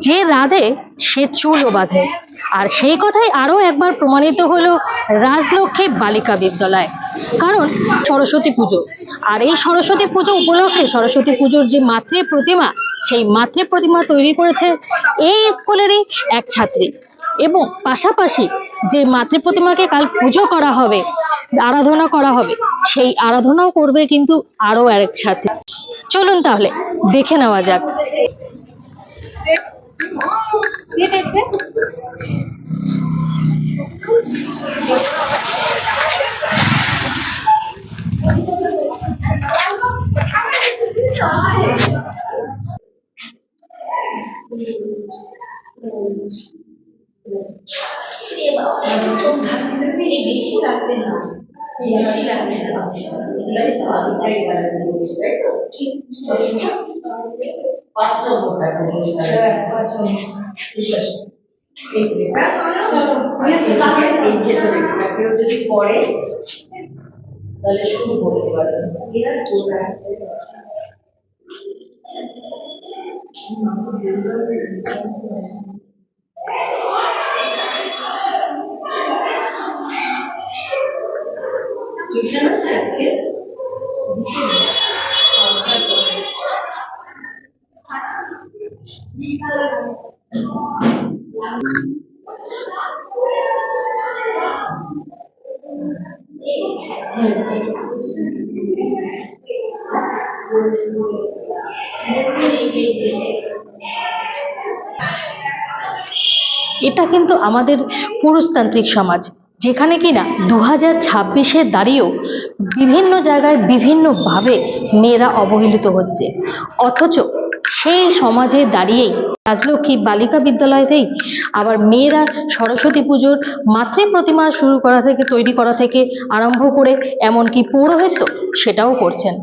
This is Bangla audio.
যে রাধে সে চুলও বাঁধে। আর সেই কথাই আরো একবার প্রমাণিত হলো রাজলক্ষ্মী বালিকা বিদ্যালয়। কারণ সরস্বতী পুজো, আর এই সরস্বতী পুজো উপলক্ষে সরস্বতী পুজোর যে মাতৃ প্রতিমা, সেই মাতৃ প্রতিমা তৈরি করেছে এই স্কুলেরই এক ছাত্রী। এবং পাশাপাশি যে মাতৃ প্রতিমাকে কাল পুজো করা হবে, আরাধনা করা হবে, সেই আরাধনাও করবে কিন্তু আরো এক ছাত্রী। চলুন তাহলে দেখে নেওয়া যাক। এটা কিন্তু আমাদের পুরুষতান্ত্রিক সমাজ, যেখানে কিনা 2026-এ দাঁড়িয়েও বিভিন্ন জায়গায় বিভিন্নভাবে মেয়েরা অবহেলিত হচ্ছে। অথচ সেই সমাজে দাঁড়িয়েই রাজলক্ষ্মী বালিকা বিদ্যালয়তেই আবার মেয়েরা সরস্বতী পুজোর মাতৃ প্রতিমা শুরু করা থেকে, তৈরি করা থেকে আরম্ভ করে এমনকি পৌরোহিত্য সেটাও করছেন।